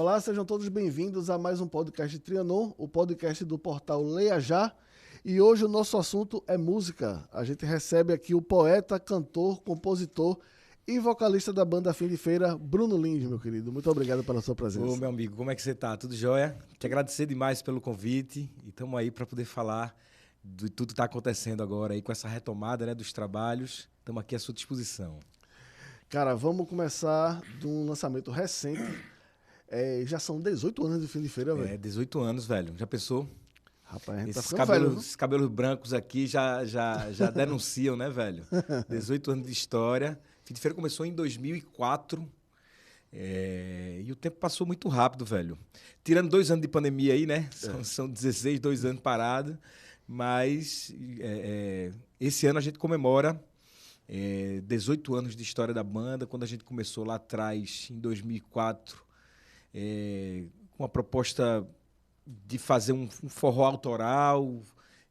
Olá, sejam todos bem-vindos a mais um podcast de Trianon, o podcast do portal Leia Já. E hoje o nosso assunto é música. A gente recebe aqui o poeta, cantor, compositor e vocalista da banda Fim de Feira, Bruno Lins, meu querido. Muito obrigado pela sua presença. Ô, meu amigo, como é que você tá? Tudo jóia? Te agradecer demais pelo convite e estamos aí para poder falar de tudo que está acontecendo agora aí com essa retomada, né, dos trabalhos. Estamos aqui à sua disposição. Cara, vamos começar de um lançamento recente. Já são 18 anos de Fim de Feira, velho. 18 anos, velho. Já pensou? Rapaz, a gente Esses tá ficando velho, viu? esses cabelos brancos aqui já denunciam, né, velho? 18 anos de história. Fim de Feira começou em 2004. E o tempo passou muito rápido, velho. Tirando 2 anos de pandemia aí, né? São 16, 2 anos parado. Mas esse ano a gente comemora 18 anos de história da banda. Quando a gente começou lá atrás, em 2004, com a proposta de fazer um forró autoral,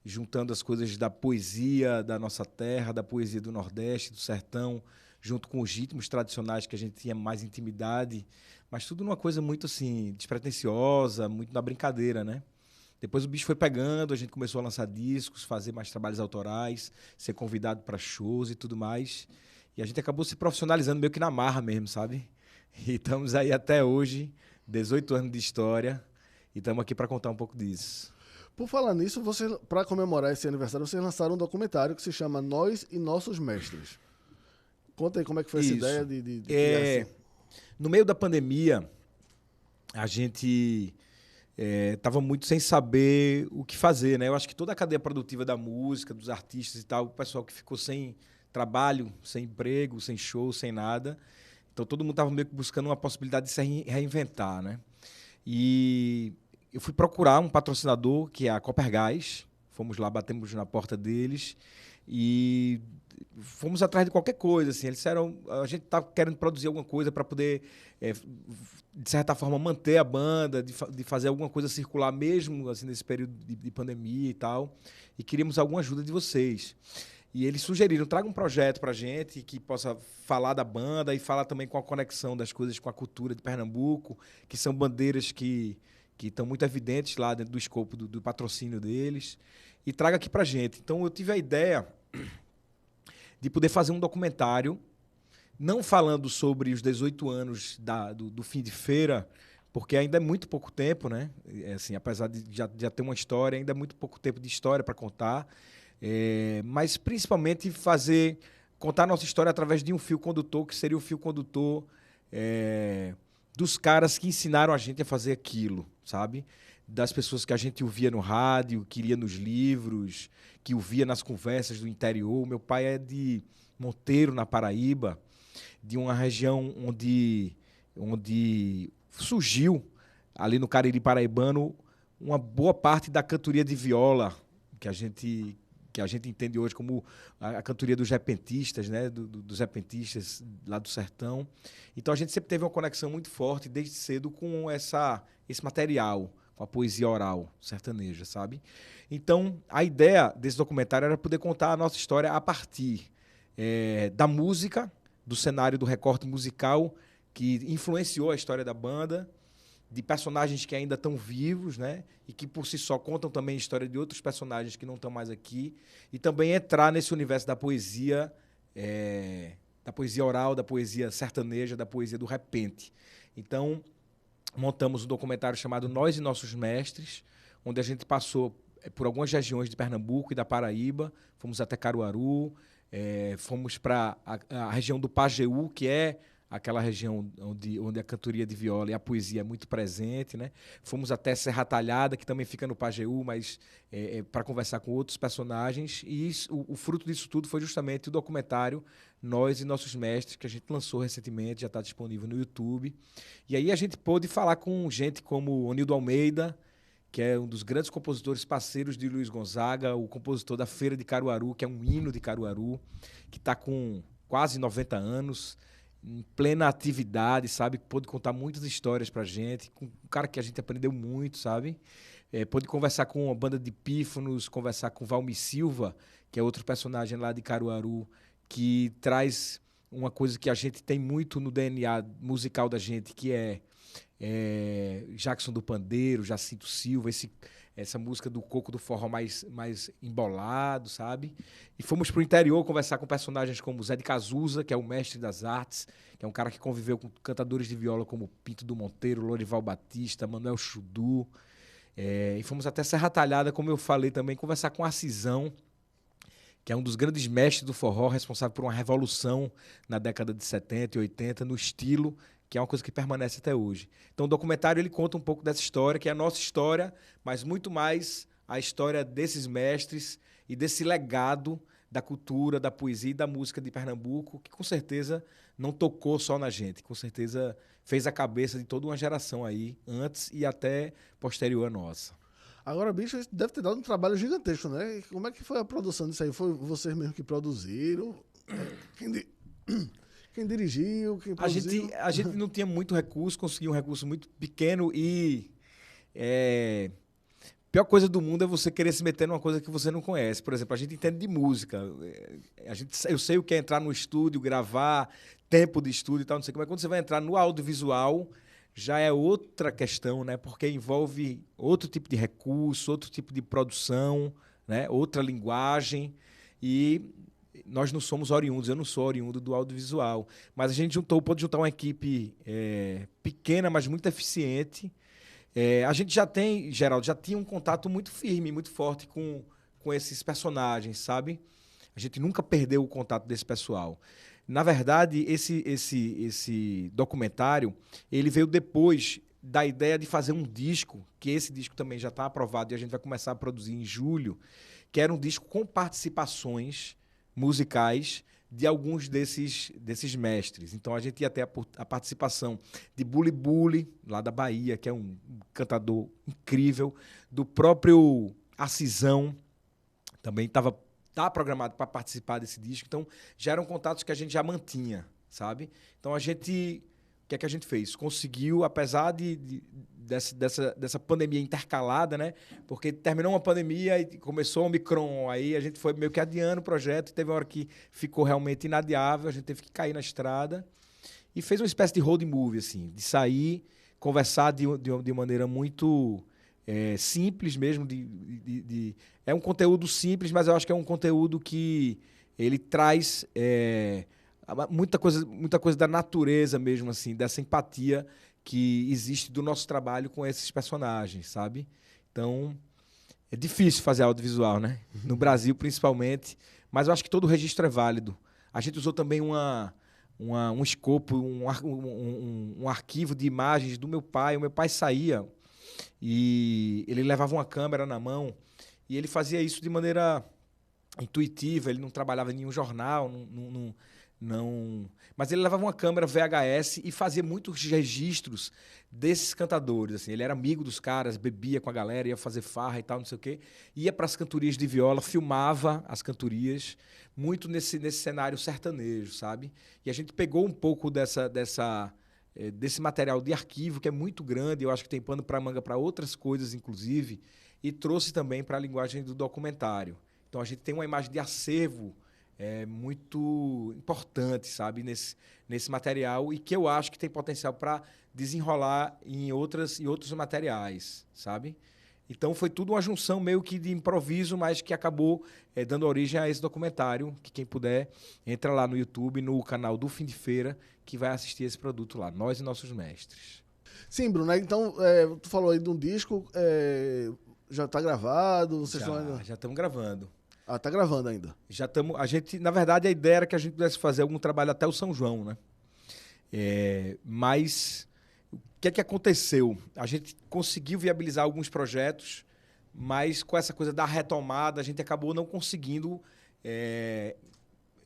juntando as coisas da poesia da nossa terra, da poesia do Nordeste, do Sertão, junto com os ritmos tradicionais que a gente tinha mais intimidade, mas tudo numa coisa muito assim, despretensiosa, muito na brincadeira, né? Depois o bicho foi pegando, a gente começou a lançar discos, fazer mais trabalhos autorais, ser convidado para shows e tudo mais. E a gente acabou se profissionalizando meio que na marra mesmo, sabe? E estamos aí até hoje, 18 anos de história, e estamos aqui para contar um pouco disso. Por falar nisso, para comemorar esse aniversário, vocês lançaram um documentário que se chama Nós e Nossos Mestres. Conta aí como é que foi essa ideia de criar assim. No meio da pandemia, a gente estava muito sem saber o que fazer, né? Eu acho que toda a cadeia produtiva da música, dos artistas e tal, o pessoal que ficou sem trabalho, sem emprego, sem show, sem nada. Então todo mundo estava meio que buscando uma possibilidade de se reinventar, né? E eu fui procurar um patrocinador, que é a Copergás. Fomos lá, batemos na porta deles e fomos atrás de qualquer coisa, assim. Eles disseram, a gente tá querendo produzir alguma coisa para poder, de certa forma, manter a banda, de fazer alguma coisa circular mesmo, assim, nesse período de pandemia e tal. E queríamos alguma ajuda de vocês. E eles sugeriram, traga um projeto pra gente que possa falar da banda e falar também com a conexão das coisas com a cultura de Pernambuco, que são bandeiras que estão muito evidentes lá dentro do escopo do patrocínio deles. E traga aqui pra gente. Então eu tive a ideia de poder fazer um documentário, não falando sobre os 18 anos do Fim de Feira, porque ainda é muito pouco tempo, né? Assim, apesar de já ter uma história, ainda é muito pouco tempo de história para contar. Mas principalmente contar a nossa história através de um fio condutor, que seria o fio condutor dos caras que ensinaram a gente a fazer aquilo, sabe? Das pessoas que a gente ouvia no rádio, que lia nos livros, que ouvia nas conversas do interior. Meu pai é de Monteiro, na Paraíba, de uma região onde surgiu, ali no Cariri paraibano, uma boa parte da cantoria de viola, que a gente entende hoje como a cantoria dos repentistas, né? Dos repentistas lá do sertão. Então a gente sempre teve uma conexão muito forte, desde cedo, com esse material, com a poesia oral sertaneja, sabe? Então a ideia desse documentário era poder contar a nossa história a partir da música, do cenário do recorte musical que influenciou a história da banda, de personagens que ainda estão vivos, né? E que por si só contam também a história de outros personagens que não estão mais aqui, e também entrar nesse universo da poesia oral, da poesia sertaneja, da poesia do repente. Então, montamos um documentário chamado Nós e Nossos Mestres, onde a gente passou por algumas regiões de Pernambuco e da Paraíba, fomos até Caruaru, fomos para a região do Pajeú, que é aquela região onde a cantoria de viola e a poesia é muito presente, né? Fomos até Serra Talhada, que também fica no Pajeú, mas para conversar com outros personagens. E o fruto disso tudo foi justamente o documentário Nós e Nossos Mestres, que a gente lançou recentemente, já está disponível no YouTube. E aí a gente pôde falar com gente como Onildo Almeida, que é um dos grandes compositores parceiros de Luiz Gonzaga, o compositor da Feira de Caruaru, que é um hino de Caruaru, que está com quase 90 anos, em plena atividade, sabe? Pôde contar muitas histórias pra gente, com um cara que a gente aprendeu muito, sabe? Pôde conversar com uma banda de pífanos, conversar com Valmir Silva, que é outro personagem lá de Caruaru, que traz uma coisa que a gente tem muito no DNA musical da gente, que é Jackson do Pandeiro, Jacinto Silva, essa música do coco do forró mais embolado, sabe? E fomos pro interior conversar com personagens como Zé de Cazuza, que é o mestre das artes, que é um cara que conviveu com cantadores de viola como Pinto do Monteiro, Lorival Batista, Manuel Chudu. E fomos até Serra Talhada, como eu falei também, conversar com Arcisão, que é um dos grandes mestres do forró, responsável por uma revolução na década de 70 e 80, no estilo, que é uma coisa que permanece até hoje. Então, o documentário ele conta um pouco dessa história, que é a nossa história, mas muito mais a história desses mestres e desse legado da cultura, da poesia e da música de Pernambuco, que com certeza não tocou só na gente, com certeza fez a cabeça de toda uma geração aí, antes e até posterior à nossa. Agora, bicho, isso deve ter dado um trabalho gigantesco, né? Como é que foi a produção disso aí? Foi vocês mesmos que produziram? Quem dirigiu? Quem produziu? A gente não tinha muito recurso, conseguiu um recurso muito pequeno e... pior coisa do mundo é você querer se meter numa coisa que você não conhece. Por exemplo, a gente entende de música. Eu sei o que é entrar no estúdio, gravar, tempo de estúdio e tal, não sei como. Mas quando você vai entrar no audiovisual, já é outra questão, né? Porque envolve outro tipo de recurso, outro tipo de produção, né? Outra linguagem. E nós não somos oriundos, eu não sou oriundo do audiovisual. Mas a gente pôde juntar uma equipe pequena, mas muito eficiente. A gente já tem, Geraldo, já tinha um contato muito firme, muito forte com esses personagens, sabe? A gente nunca perdeu o contato desse pessoal. Na verdade, esse documentário, ele veio depois da ideia de fazer um disco, que esse disco também já está aprovado e a gente vai começar a produzir em julho, que era um disco com participações musicais de alguns desses mestres. Então, a gente ia ter a participação de Bully Bully, lá da Bahia, que é um cantador incrível, do próprio Arcisão, também tá programado para participar desse disco. Então, já eram contatos que a gente já mantinha, sabe? Então, o que é que a gente fez? Conseguiu, apesar dessa pandemia intercalada, né? Porque terminou uma pandemia e começou o Omicron, aí a gente foi meio que adiando o projeto, teve uma hora que ficou realmente inadiável, a gente teve que cair na estrada e fez uma espécie de road movie, assim, de sair, conversar de maneira muito simples mesmo, é um conteúdo simples, mas eu acho que é um conteúdo que ele traz muita coisa da natureza mesmo, assim, dessa empatia que existe do nosso trabalho com esses personagens, sabe? Então, é difícil fazer audiovisual, né? No Brasil, principalmente, mas eu acho que todo registro é válido. A gente usou também um escopo, um arquivo de imagens do meu pai. O meu pai saía e ele levava uma câmera na mão e ele fazia isso de maneira intuitiva, ele não trabalhava em nenhum jornal, mas ele levava uma câmera VHS e fazia muitos registros desses cantadores. Assim. Ele era amigo dos caras, bebia com a galera, ia fazer farra e tal, não sei o quê. Ia para as cantorias de viola, filmava as cantorias, muito nesse cenário sertanejo, sabe? E a gente pegou um pouco desse material de arquivo, que é muito grande, eu acho que tem pano para manga para outras coisas, inclusive, e trouxe também para a linguagem do documentário. Então, a gente tem uma imagem de acervo muito importante, sabe, nesse material e que eu acho que tem potencial para desenrolar em outros materiais, sabe? Então foi tudo uma junção meio que de improviso, mas que acabou dando origem a esse documentário, que quem puder entra lá no YouTube, no canal do Fim de Feira, que vai assistir esse produto lá, Nós e Nossos Mestres. Sim, Bruno, então tu falou aí de um disco, já está gravado? Já estamos gravando. Ah, tá gravando ainda. Já estamos. Na verdade, a ideia era que a gente pudesse fazer algum trabalho até o São João, né? Mas o que é que aconteceu? A gente conseguiu viabilizar alguns projetos, mas com essa coisa da retomada, a gente acabou não conseguindo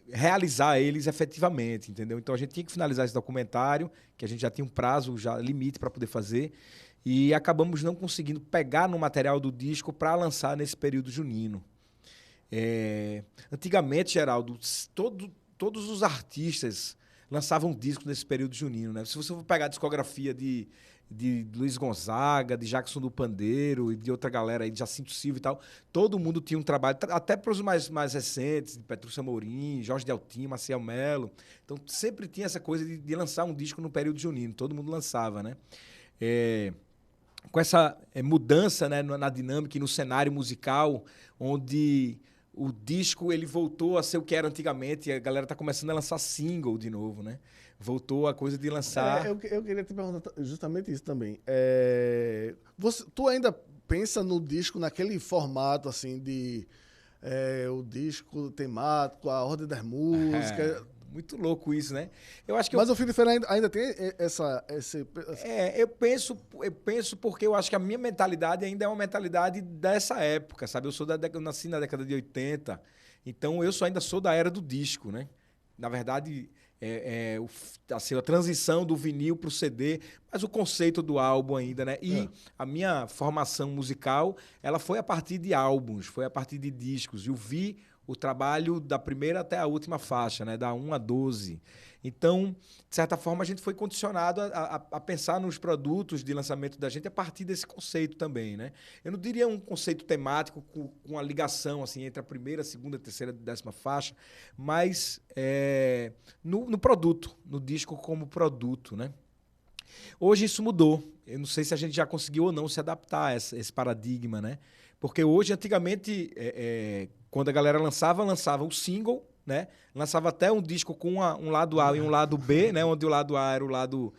realizar eles efetivamente, entendeu? Então a gente tinha que finalizar esse documentário, que a gente já tinha um prazo, já limite para poder fazer, e acabamos não conseguindo pegar no material do disco para lançar nesse período junino. Antigamente, Geraldo, todos os artistas lançava um disco nesse período junino, né? Se você for pegar a discografia de Luiz Gonzaga, de Jackson do Pandeiro e de outra galera aí, de Jacinto Silva e tal, todo mundo tinha um trabalho, até para os mais recentes, de Petrúcio Amorim, Jorge Deltim, Maciel Melo. Então sempre tinha essa coisa de lançar um disco no período junino, todo mundo lançava, né? Com essa mudança, né, na dinâmica e no cenário musical, onde o disco ele voltou a ser o que era antigamente, e a galera está começando a lançar single de novo, né? Voltou a coisa de lançar... Eu queria te perguntar justamente isso também. Tu ainda pensa no disco naquele formato, assim, de o disco temático, a ordem das músicas... Muito louco isso, né? Eu acho que Mas o Filho de Feira ainda tem esse... eu penso porque eu acho que a minha mentalidade ainda é uma mentalidade dessa época, sabe? Eu nasci na década de 80, então ainda sou da era do disco, né? Na verdade, assim, a transição do vinil para o CD, mas o conceito do álbum ainda, né? E a minha formação musical, ela foi a partir de álbuns, foi a partir de discos. Eu vi o trabalho da primeira até a última faixa, né? Da 1 a 12. Então, de certa forma, a gente foi condicionado a pensar nos produtos de lançamento da gente a partir desse conceito também, né? Eu não diria um conceito temático com a ligação assim, entre a primeira, a segunda, a terceira e a 10ª faixa, mas no produto, no disco como produto, né? Hoje isso mudou. Eu não sei se a gente já conseguiu ou não se adaptar a esse paradigma, né? Porque hoje, antigamente, quando a galera lançava o single, né? Lançava até um disco com um lado A e um lado B, né? Onde o lado A era o lado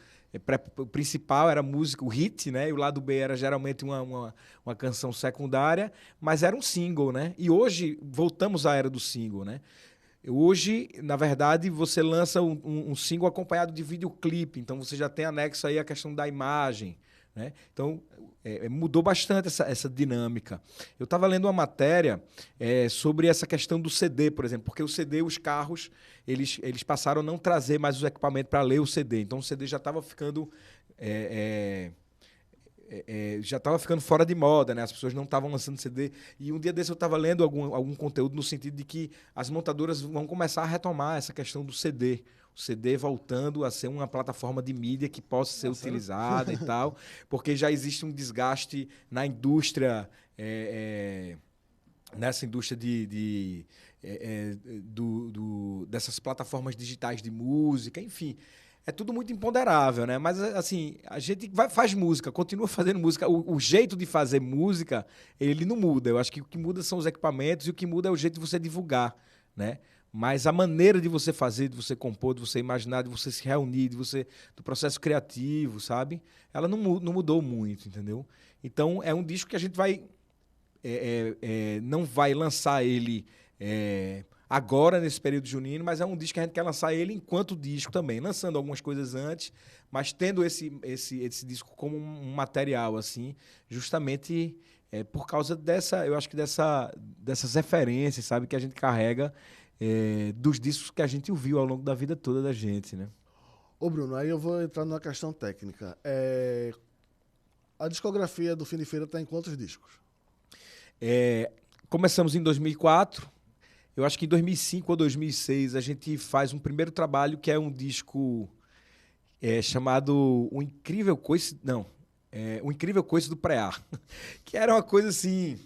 principal, era a música, o hit, né? E o lado B era geralmente uma canção secundária, mas era um single, né? E hoje voltamos à era do single, né? Hoje, na verdade, você lança um single acompanhado de videoclipe, então você já tem anexo aí a questão da imagem, né? Então, mudou bastante essa dinâmica. Eu estava lendo uma matéria sobre essa questão do CD, por exemplo, porque o CD, os carros, eles passaram a não trazer mais os equipamentos para ler o CD. Então, o CD já estava ficando... já estava ficando fora de moda, né? As pessoas não estavam lançando CD. E um dia desse eu estava lendo algum conteúdo no sentido de que as montadoras vão começar a retomar essa questão do CD. O CD voltando a ser uma plataforma de mídia que possa ser utilizada e tal, porque já existe um desgaste na indústria, nessa indústria dessas plataformas digitais de música, enfim. É tudo muito imponderável, né? Mas, assim, a gente faz música, continua fazendo música. O jeito de fazer música, ele não muda. Eu acho que o que muda são os equipamentos e o que muda é o jeito de você divulgar, né? Mas a maneira de você fazer, de você compor, de você imaginar, de você se reunir, do processo criativo, sabe? Ela não mudou muito, entendeu? Então, é um disco que a gente não vai lançar ele... agora, nesse período junino, mas é um disco que a gente quer lançar ele enquanto disco também, lançando algumas coisas antes, mas tendo esse disco como um material, assim, justamente por causa eu acho que dessas referências, sabe, que a gente carrega dos discos que a gente ouviu ao longo da vida toda da gente, né? Ô, Bruno, aí eu vou entrar numa questão técnica. A discografia do Filho de Feira está em quantos discos? Começamos em 2004. Eu acho que em 2005 ou 2006 a gente faz um primeiro trabalho que é um disco chamado O Incrível Coice... Não, O Incrível Coice do Preá, que era uma coisa assim,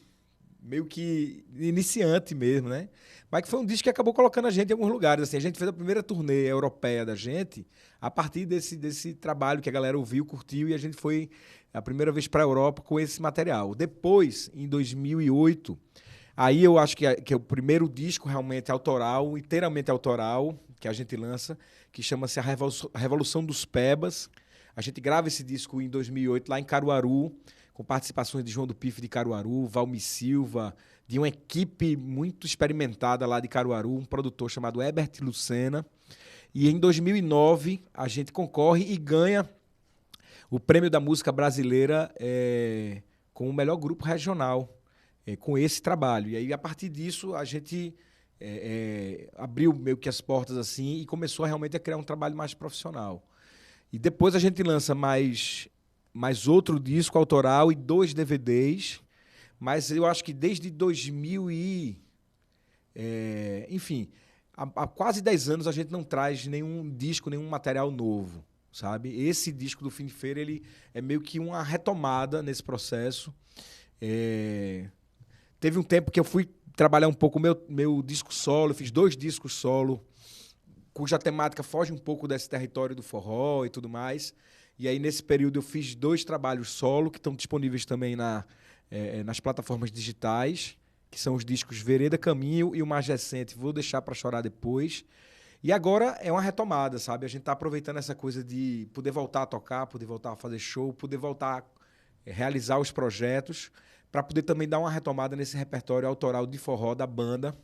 meio que iniciante mesmo, né? Mas que foi um disco que acabou colocando a gente em alguns lugares. Assim, a gente fez a primeira turnê europeia da gente a partir desse trabalho que a galera ouviu, curtiu, e a gente foi a primeira vez para a Europa com esse material. Depois, em 2008... Aí eu acho que é o primeiro disco realmente autoral, inteiramente autoral, que a gente lança, que chama-se A Revolução dos Pebas. A gente grava esse disco em 2008 lá em Caruaru, com participações de João do Pife de Caruaru, Valmi Silva, de uma equipe muito experimentada lá de Caruaru, um produtor chamado Herbert Lucena. E em 2009 a gente concorre e ganha o Prêmio da Música Brasileira com o melhor grupo regional, com esse trabalho. E aí, a partir disso, a gente abriu meio que as portas assim e começou realmente a criar um trabalho mais profissional. E depois a gente lança mais outro disco autoral e 2 DVDs, mas eu acho que desde 2000 enfim, há quase 10 anos a gente não traz nenhum disco, nenhum material novo, sabe? Esse disco do Fim de Feira, ele é meio que uma retomada nesse processo. Teve um tempo que eu fui trabalhar um pouco o meu disco solo, eu fiz 2 discos solo, cuja temática foge um pouco desse território do forró e tudo mais. E aí, nesse período, eu fiz 2 trabalhos solo, que estão disponíveis também nas plataformas digitais, que são os discos Vereda Caminho e o mais recente, Vou Deixar Pra Chorar Depois. E agora é uma retomada, sabe? A gente está aproveitando essa coisa de poder voltar a tocar, poder voltar a fazer show, poder voltar a realizar os projetos, para poder também dar uma retomada nesse repertório autoral de forró da banda,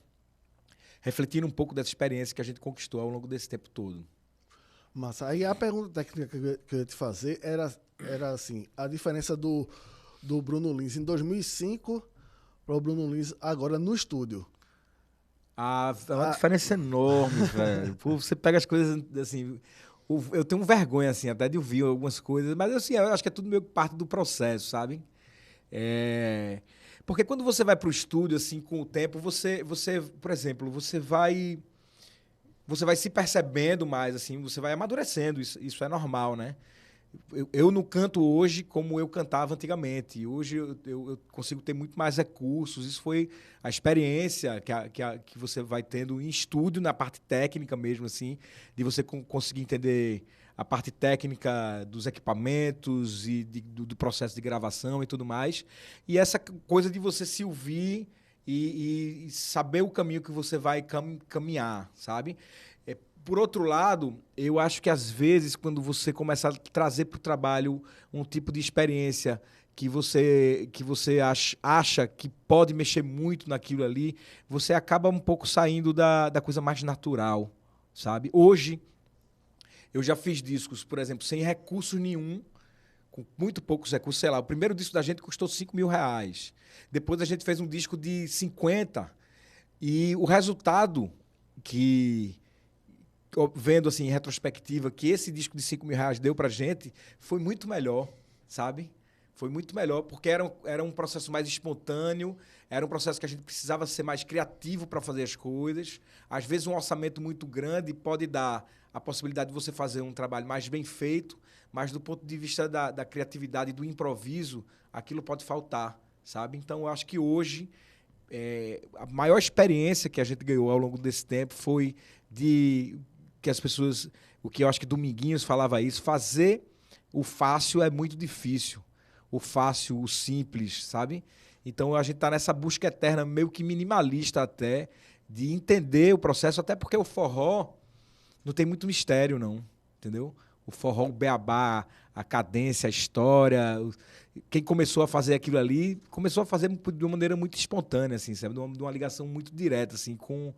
refletindo um pouco dessa experiência que a gente conquistou ao longo desse tempo todo. Mas aí a pergunta técnica que eu ia te fazer era assim, a diferença do Bruno Lins em 2005 para o Bruno Lins agora no estúdio. É uma diferença enorme, velho. Pô, você pega as coisas assim. Eu tenho vergonha, assim, até de ouvir algumas coisas, mas assim, eu acho que é tudo meio que parte do processo, sabe? Porque quando você vai pro estúdio, assim, com o tempo, você por exemplo, você vai se percebendo mais, assim, você vai amadurecendo, isso é normal, né? Eu não canto hoje como eu cantava antigamente. Hoje eu consigo ter muito mais recursos. Isso foi a experiência que você vai tendo em estúdio, na parte técnica mesmo, assim, de você conseguir entender a parte técnica dos equipamentos e do processo de gravação e tudo mais. E essa coisa de você se ouvir e saber o caminho que você vai caminhar, sabe? Por outro lado, eu acho que às vezes, quando você começa a trazer para o trabalho um tipo de experiência que você acha que pode mexer muito naquilo ali, você acaba um pouco saindo da coisa mais natural, sabe? Hoje, eu já fiz discos, por exemplo, sem recurso nenhum, com muito poucos recursos. Sei lá, o primeiro disco da gente custou R$5.000. Depois a gente fez um disco de 50 e o resultado vendo assim em retrospectiva, que esse disco de R$5.000 deu pra gente, foi muito melhor, sabe? Foi muito melhor, porque era um processo mais espontâneo, era um processo que a gente precisava ser mais criativo para fazer as coisas. Às vezes um orçamento muito grande pode dar a possibilidade de você fazer um trabalho mais bem feito, mas do ponto de vista da criatividade e do improviso, aquilo pode faltar, sabe? Então, eu acho que hoje, a maior experiência que a gente ganhou ao longo desse tempo foi que as pessoas, o que eu acho que Dominguinhos falava isso, fazer o fácil é muito difícil. O fácil, o simples, sabe? Então a gente está nessa busca eterna, meio que minimalista até, de entender o processo, até porque o forró não tem muito mistério, não, entendeu? O forró, o beabá, a cadência, a história, quem começou a fazer aquilo ali, começou a fazer de uma maneira muito espontânea, assim, sabe? De uma ligação muito direta, assim, com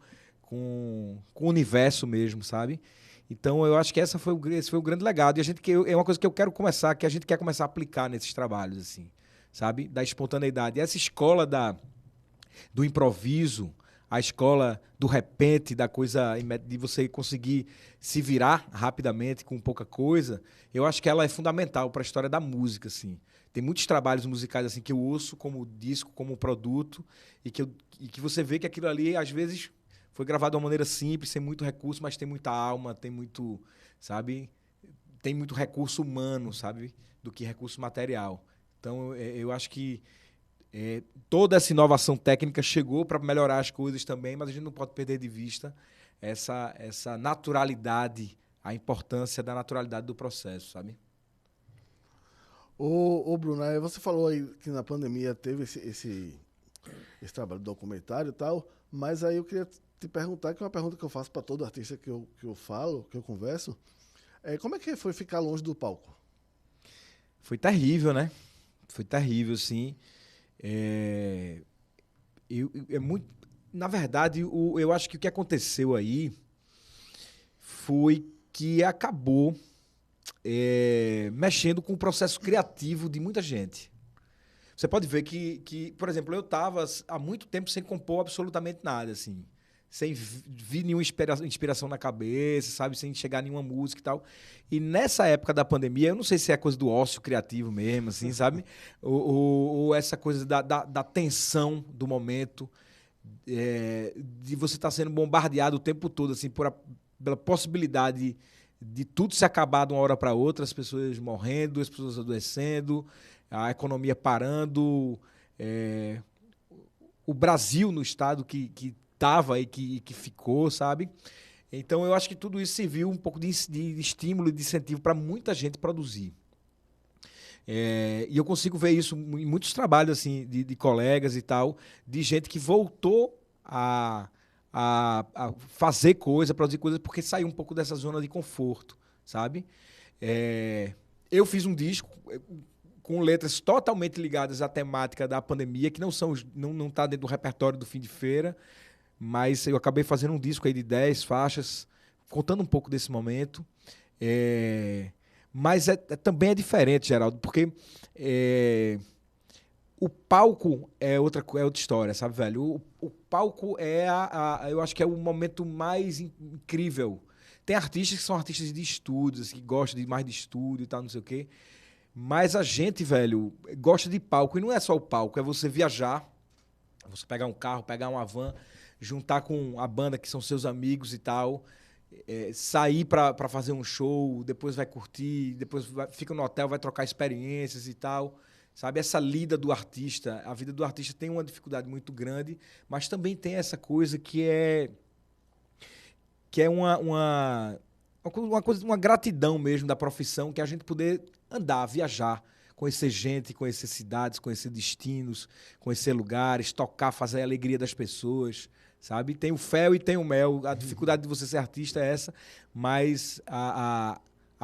o universo mesmo, sabe? Então, eu acho que esse foi o grande legado. E é uma coisa que eu quero começar, que a gente quer começar a aplicar nesses trabalhos, assim, sabe? Da espontaneidade. E essa escola do improviso, a escola do repente, da coisa de você conseguir se virar rapidamente com pouca coisa, eu acho que ela é fundamental para a história da música, assim. Tem muitos trabalhos musicais assim que eu ouço como disco, como produto, e que você vê que aquilo ali, às vezes, foi gravado de uma maneira simples, sem muito recurso, mas tem muita alma, tem muito, sabe? Tem muito recurso humano, sabe? Do que recurso material. Então, eu acho que toda essa inovação técnica chegou para melhorar as coisas também, mas a gente não pode perder de vista essa naturalidade, a importância da naturalidade do processo, sabe? Ô Bruno, você falou aí que na pandemia teve esse trabalho de documentário e tal, mas aí eu queria te perguntar, que é uma pergunta que eu faço para todo artista que eu falo, que eu converso, como é que foi ficar longe do palco? Foi terrível, né? Foi terrível, sim. Muito, na verdade, eu acho que o que aconteceu aí foi que acabou mexendo com o processo criativo de muita gente. Você pode ver que por exemplo, eu estava há muito tempo sem compor absolutamente nada, assim. Sem vir nenhuma inspiração na cabeça, sabe? Sem chegar a nenhuma música e tal. E nessa época da pandemia, eu não sei se é coisa do ócio criativo mesmo, assim, sabe? Ou essa coisa da tensão do momento, de você estar sendo bombardeado o tempo todo, assim, pela possibilidade de tudo se acabar de uma hora para outra, as pessoas morrendo, as pessoas adoecendo, a economia parando, o Brasil no estado que estava e que ficou, sabe? Então, eu acho que tudo isso serviu um pouco de estímulo e de incentivo para muita gente produzir. E eu consigo ver isso em muitos trabalhos assim, de colegas e tal, de gente que voltou a fazer coisa, produzir coisas, porque saiu um pouco dessa zona de conforto, sabe? Eu fiz um disco com letras totalmente ligadas à temática da pandemia, que não tá dentro do repertório do Fim de Feira, mas eu acabei fazendo um disco aí de 10 faixas, contando um pouco desse momento. Mas também é diferente, Geraldo, porque o palco é outra história, sabe, velho? O palco eu acho que é o momento mais incrível. Tem artistas que são artistas de estúdios, que gostam mais de estúdio e tal, não sei o quê. Mas a gente, velho, gosta de palco. E não é só o palco, é você viajar, você pegar um carro, pegar uma van, juntar com a banda que são seus amigos e tal, sair para fazer um show, depois vai curtir, depois fica no hotel, vai trocar experiências e tal. Sabe, essa lida do artista, a vida do artista tem uma dificuldade muito grande, mas também tem essa coisa que é uma gratidão mesmo da profissão, que é a gente poder andar, viajar, conhecer gente, conhecer cidades, conhecer destinos, conhecer lugares, tocar, fazer a alegria das pessoas, sabe? Tem o fel e tem o mel. A dificuldade de você ser artista é essa, mas a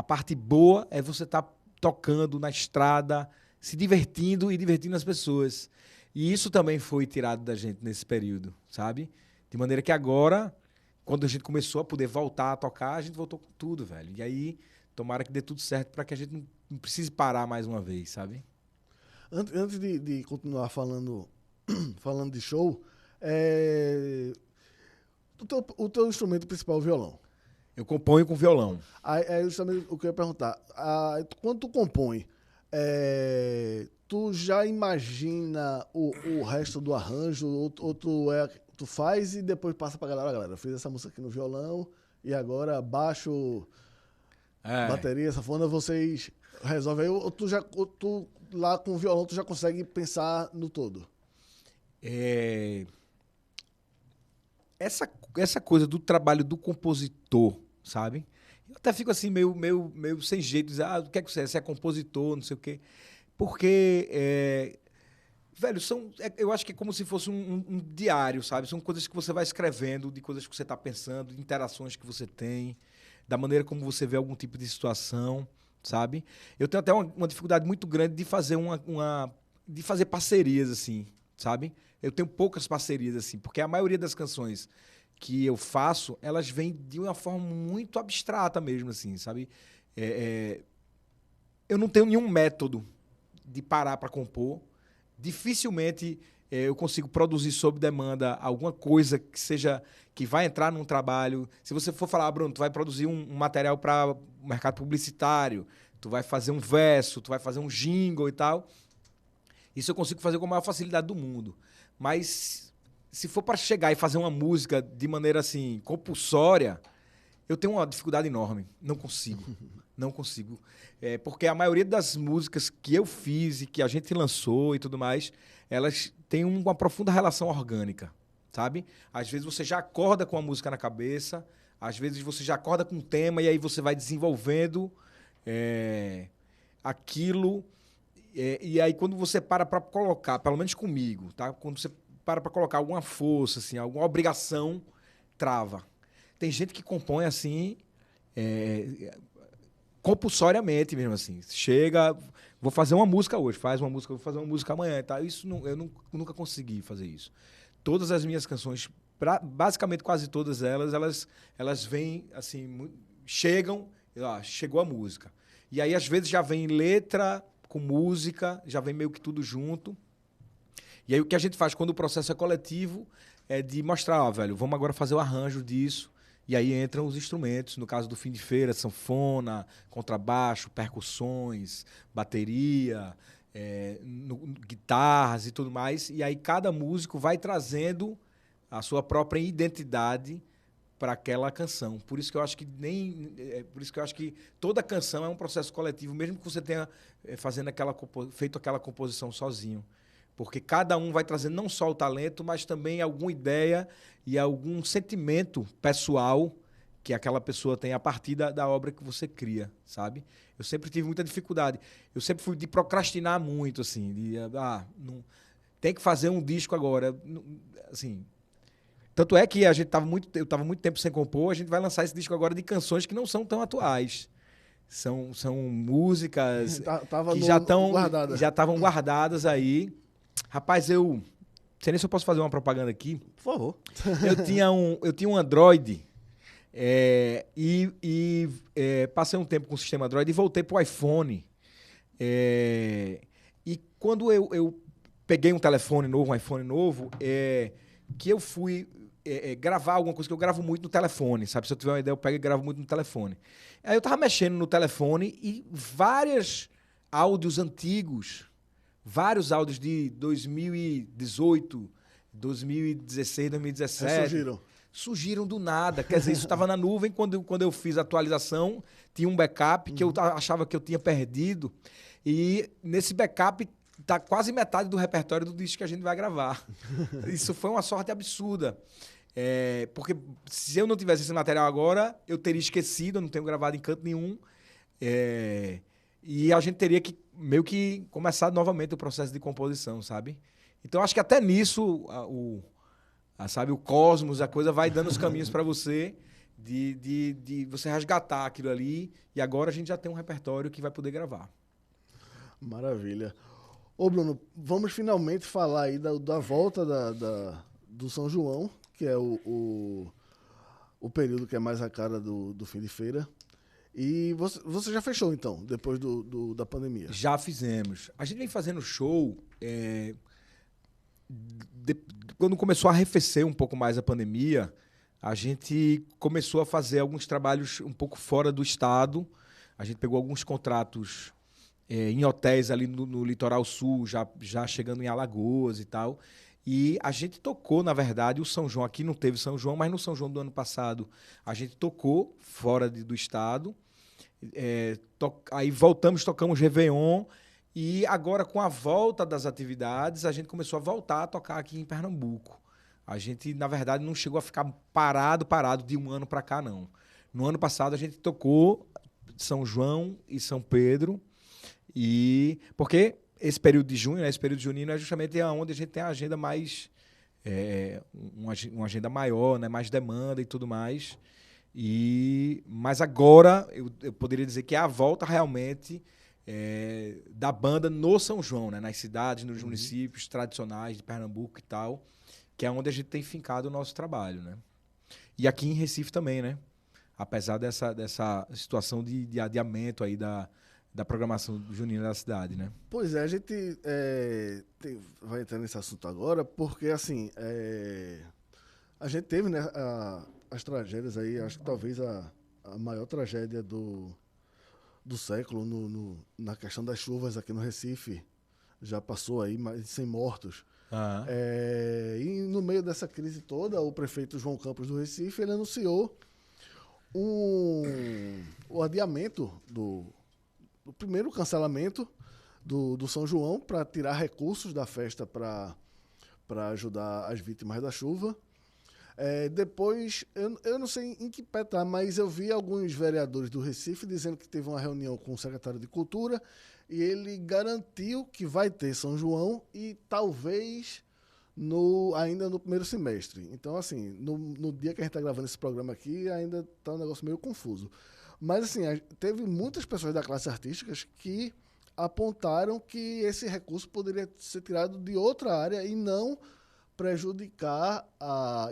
parte boa é você estar tocando na estrada, se divertindo e divertindo as pessoas. E isso também foi tirado da gente nesse período, sabe? De maneira que agora, quando a gente começou a poder voltar a tocar, a gente voltou com tudo, velho. E aí, tomara que dê tudo certo para que a gente não precise parar mais uma vez, sabe? Antes de continuar falando de show, o teu instrumento principal é o violão. Eu componho com violão. Aí justamente o que eu ia perguntar. Quando tu compõe, tu já imagina o resto do arranjo, ou tu faz e depois passa pra galera, eu fiz essa música aqui no violão e agora baixo, bateria, sanfona, vocês resolvem aí, ou tu lá com o violão tu já consegue pensar no todo? Essa coisa do trabalho do compositor, sabe? Eu até fico assim meio sem jeito, dizer, o que é que você é? Você é compositor, não sei o quê. Porque, velho, eu acho que é como se fosse um diário, sabe? São coisas que você vai escrevendo, de coisas que você está pensando, de interações que você tem, da maneira como você vê algum tipo de situação, sabe? Eu tenho até uma dificuldade muito grande de fazer de fazer parcerias, assim, sabe? Eu tenho poucas parcerias, assim, porque a maioria das canções que eu faço, elas vêm de uma forma muito abstrata mesmo, assim, sabe? Eu não tenho nenhum método de parar para compor. Dificilmente eu consigo produzir sob demanda alguma coisa que vai entrar num trabalho. Se você for falar, Bruno, tu vai produzir um material para o mercado publicitário, tu vai fazer um verso, tu vai fazer um jingle e tal. Isso eu consigo fazer com a maior facilidade do mundo. Mas se for para chegar e fazer uma música de maneira assim compulsória, eu tenho uma dificuldade enorme. Não consigo. Não consigo. Porque a maioria das músicas que eu fiz e que a gente lançou e tudo mais, elas têm uma profunda relação orgânica, sabe? Às vezes você já acorda com a música na cabeça, às vezes você já acorda com um tema e aí você vai desenvolvendo aquilo. E aí quando você para colocar, pelo menos comigo, tá? Quando você para colocar alguma força, assim, alguma obrigação, trava. Tem gente que compõe assim, compulsoriamente mesmo, assim. Chega, vou fazer uma música hoje, faz uma música, vou fazer uma música amanhã, tá? Isso nunca consegui fazer isso. Todas as minhas canções, basicamente quase todas elas vêm assim, chegam, chegou a música. E aí às vezes já vem letra com música, já vem meio que tudo junto. E aí o que a gente faz quando o processo é coletivo é de mostrar, velho, vamos agora fazer o arranjo disso. E aí entram os instrumentos, no caso do Fim de Feira, sanfona, contrabaixo, percussões, bateria, guitarras e tudo mais. E aí cada músico vai trazendo a sua própria identidade para aquela canção. Por isso que eu acho que toda canção é um processo coletivo, mesmo que você tenha feito aquela composição sozinho. Porque cada um vai trazendo não só o talento, mas também alguma ideia e algum sentimento pessoal que aquela pessoa tem a partir da obra que você cria, sabe? Eu sempre tive muita dificuldade. Eu sempre fui de procrastinar muito, assim. Não, tem que fazer um disco agora. Assim, tanto é que eu estava muito tempo sem compor, a gente vai lançar esse disco agora de canções que não são tão atuais. São músicas que já estavam guardadas aí. Rapaz, eu sei nem se eu posso fazer uma propaganda aqui. Por favor. Eu tinha um Android passei um tempo com o sistema Android e voltei para o iPhone. E quando eu peguei um telefone novo, um iPhone novo, que eu fui gravar alguma coisa que eu gravo muito no telefone, sabe? Se eu tiver uma ideia, eu pego e gravo muito no telefone. Aí eu tava mexendo no telefone e vários áudios antigos, vários áudios de 2018, 2016, 2017... surgiram do nada. Quer dizer, isso estava na nuvem. Quando eu fiz a atualização, tinha um backup que eu achava que eu tinha perdido. E nesse backup está quase metade do repertório do disco que a gente vai gravar. Isso foi uma sorte absurda. Porque se eu não tivesse esse material agora, eu teria esquecido, eu não tenho gravado em canto nenhum. E a gente teria que meio que começar novamente o processo de composição, sabe? Então, acho que até nisso... sabe, o cosmos, a coisa vai dando os caminhos para você de você resgatar aquilo ali. E agora a gente já tem um repertório que vai poder gravar. Maravilha. Ô, Bruno, vamos finalmente falar aí da volta do São João, que é o período que é mais a cara do fim de feira. E você já fechou, então, depois da pandemia? Já fizemos. A gente vem fazendo show... Quando começou a arrefecer um pouco mais a pandemia, a gente começou a fazer alguns trabalhos um pouco fora do estado. A gente pegou alguns contratos em hotéis ali no litoral sul, já chegando em Alagoas e tal. E a gente tocou, na verdade, o São João. Aqui não teve São João, mas no São João do ano passado a gente tocou fora do estado. Aí tocamos Réveillon. E agora, com a volta das atividades, a gente começou a voltar a tocar aqui em Pernambuco. A gente, na verdade, não chegou a ficar parado de um ano para cá, não. No ano passado, a gente tocou São João e São Pedro. Porque esse período de junho, né, esse período junino, é justamente onde a gente tem a agenda mais... uma agenda maior, né, mais demanda e tudo mais. Mas agora, eu poderia dizer que é a volta realmente... da banda no São João, né? Nas cidades, nos municípios tradicionais de Pernambuco e tal, que é onde a gente tem fincado o nosso trabalho, né? E aqui em Recife também, né? Apesar dessa situação de adiamento aí da programação junina da cidade, né? Pois é, a gente vai entrar nesse assunto agora, porque assim, a gente teve, né, as tragédias aí, acho que talvez a maior tragédia do século na questão das chuvas aqui no Recife. Já passou aí mais de 100 mortos. E no meio dessa crise toda, o prefeito João Campos do Recife, ele anunciou o adiamento do primeiro cancelamento do São João para tirar recursos da festa para ajudar as vítimas da chuva. Depois, eu não sei em que pé tá, mas eu vi alguns vereadores do Recife dizendo que teve uma reunião com o secretário de Cultura e ele garantiu que vai ter São João e talvez ainda no primeiro semestre. Então, assim, no dia que a gente está gravando esse programa aqui, ainda está um negócio meio confuso. Mas, assim, teve muitas pessoas da classe artística que apontaram que esse recurso poderia ser tirado de outra área e não prejudicar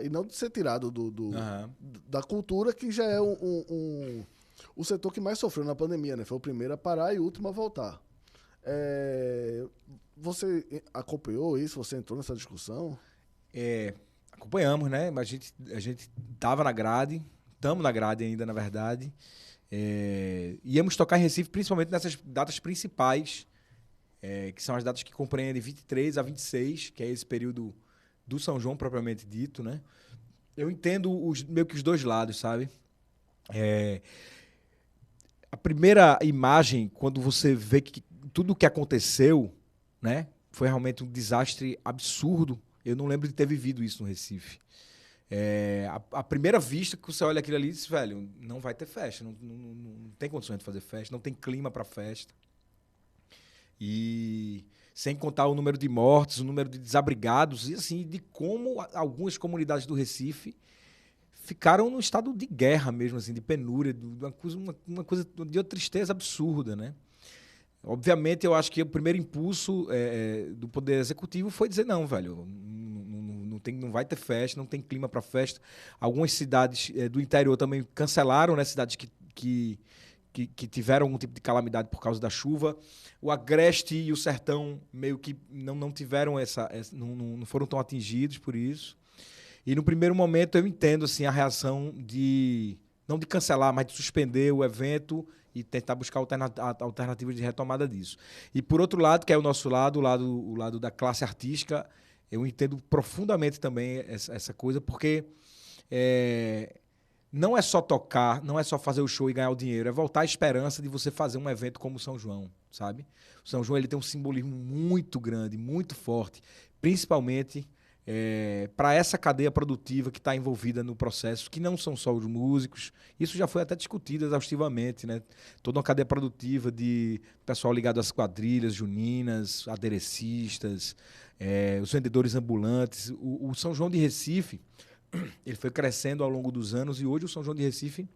e não ser tirado da cultura, que já é o setor que mais sofreu na pandemia, né? Foi o primeiro a parar e o último a voltar. Você acompanhou isso? Você entrou nessa discussão? Acompanhamos, né? Mas a gente estava na grade, estamos na grade ainda, na verdade. Íamos tocar em Recife, principalmente nessas datas principais, que são as datas que compreendem 23 a 26, que é esse período do São João propriamente dito, né? Eu entendo meio que os dois lados, sabe? A primeira imagem, quando você vê que tudo o que aconteceu, né, foi realmente um desastre absurdo. Eu não lembro de ter vivido isso no Recife. A primeira vista que você olha aquilo ali e diz, velho, não vai ter festa, não tem condições de fazer festa, não tem clima para festa. E sem contar o número de mortes, o número de desabrigados, e assim, de como algumas comunidades do Recife ficaram num estado de guerra mesmo, assim, de penúria, uma coisa de uma tristeza absurda, né? Obviamente, eu acho que o primeiro impulso do Poder Executivo foi dizer, não, velho, não vai ter festa, não tem clima para festa. Algumas cidades do interior também cancelaram, né? Cidades que tiveram algum tipo de calamidade por causa da chuva. O Agreste e o Sertão meio que não tiveram não foram tão atingidos por isso. E no primeiro momento eu entendo assim, a reação não de cancelar, mas de suspender o evento e tentar buscar alternativas de retomada disso. E por outro lado, que é o nosso lado, o lado da classe artística, eu entendo profundamente também essa coisa, porque não é só tocar, não é só fazer o show e ganhar o dinheiro, é voltar à esperança de você fazer um evento como o São João, sabe? O São João ele tem um simbolismo muito grande, muito forte, principalmente para essa cadeia produtiva que está envolvida no processo, que não são só os músicos, isso já foi até discutido exaustivamente, né? Toda uma cadeia produtiva de pessoal ligado às quadrilhas juninas, aderecistas, os vendedores ambulantes. O São João de Recife, ele foi crescendo ao longo dos anos e hoje o São João de Recife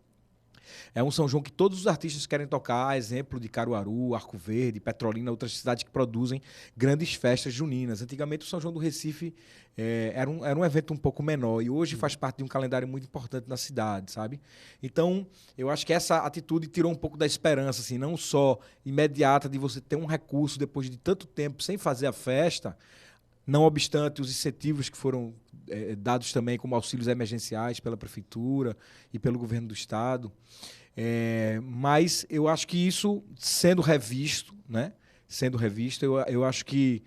é um São João que todos os artistas querem tocar, exemplo de Caruaru, Arco Verde, Petrolina, outras cidades que produzem grandes festas juninas. Antigamente o São João do Recife era um evento um pouco menor e hoje faz parte de um calendário muito importante na cidade, sabe? Então, eu acho que essa atitude tirou um pouco da esperança, assim, não só imediata de você ter um recurso depois de tanto tempo sem fazer a festa, não obstante os incentivos que foram dados também como auxílios emergenciais pela prefeitura e pelo governo do estado. Mas eu acho que isso sendo revisto, né? Sendo revisto, eu acho que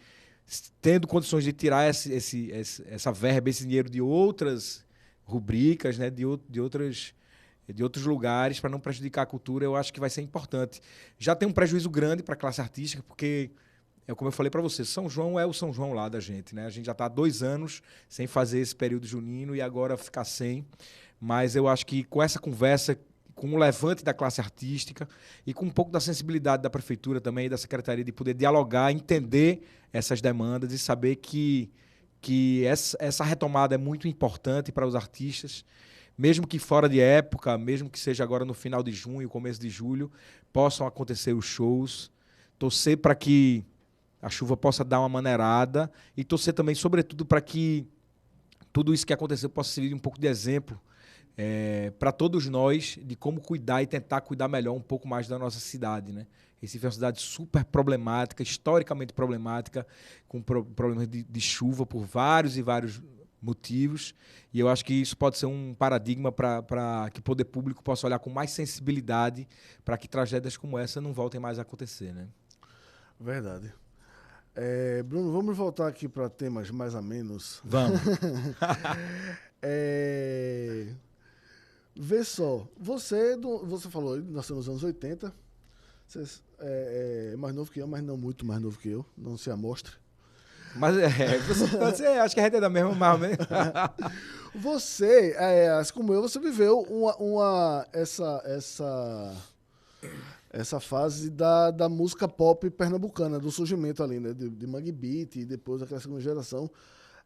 tendo condições de tirar essa verba, esse dinheiro de outras rubricas, né? de outros lugares para não prejudicar a cultura, eu acho que vai ser importante. Já tem um prejuízo grande para a classe artística, porque como eu falei para você, São João é o São João lá da gente, né? A gente já está há 2 anos sem fazer esse período junino e agora ficar sem. Mas eu acho que com essa conversa, com o levante da classe artística e com um pouco da sensibilidade da prefeitura também e da secretaria de poder dialogar, entender essas demandas e saber que essa retomada é muito importante para os artistas, mesmo que fora de época, mesmo que seja agora no final de junho, começo de julho, possam acontecer os shows. Torcer para que a chuva possa dar uma maneirada e torcer também, sobretudo, para que tudo isso que aconteceu possa servir um pouco de exemplo para todos nós de como cuidar e tentar cuidar melhor um pouco mais da nossa cidade, né? Recife é uma cidade super problemática, historicamente problemática, com problemas de chuva por vários e vários motivos, e eu acho que isso pode ser um paradigma para que o poder público possa olhar com mais sensibilidade para que tragédias como essa não voltem mais a acontecer, né? Verdade. Bruno, vamos voltar aqui para temas mais a menos. Vamos. Vê só, você falou, ele nasceu nos anos 80, você é mais novo que eu, mas não muito mais novo que eu, não se amostre. Mas você acho que a gente é da mesma, mais ou menos. Você, assim como eu, você viveu essa fase da música pop pernambucana, do surgimento ali, né? De Mangue Beat e depois daquela segunda geração.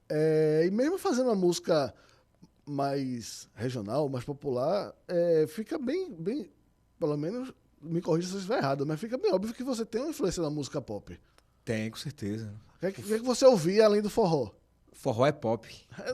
E mesmo fazendo uma música mais regional, mais popular, fica bem, pelo menos, me corrija se eu estiver errado, mas fica bem óbvio que você tem uma influência na música pop. Tem, com certeza. O que você ouvia além do forró? Forró é pop.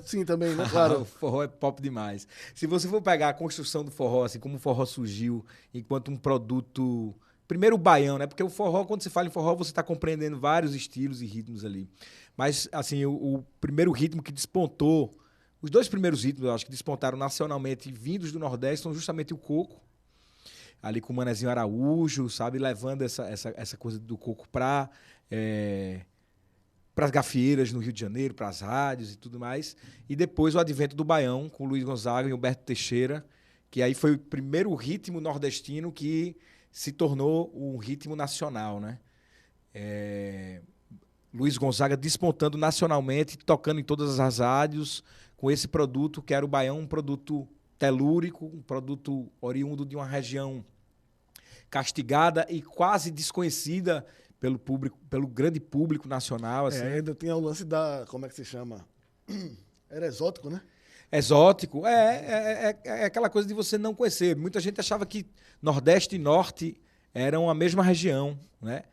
Sim, também, né? Claro. O forró é pop demais. Se você for pegar a construção do forró, assim, como o forró surgiu enquanto um produto... Primeiro o baião, né? Porque o forró, quando você fala em forró, você está compreendendo vários estilos e ritmos ali. Mas, assim, o primeiro ritmo que despontou... Os 2 primeiros ritmos, eu acho, que despontaram nacionalmente vindos do Nordeste são justamente o coco, ali com o Manezinho Araújo, sabe? Levando essa coisa do coco para para as gafieiras no Rio de Janeiro, para as rádios e tudo mais. E depois o advento do Baião, com Luiz Gonzaga e Humberto Teixeira, que aí foi o primeiro ritmo nordestino que se tornou um ritmo nacional, né? Luiz Gonzaga despontando nacionalmente, tocando em todas as rádios, com esse produto que era o Baião, um produto telúrico, um produto oriundo de uma região castigada e quase desconhecida pelo público, pelo grande público nacional. Assim. Ainda tinha o lance da... Como é que se chama? Era exótico, né? Exótico. É aquela coisa de você não conhecer. Muita gente achava que Nordeste e Norte eram a mesma região, né?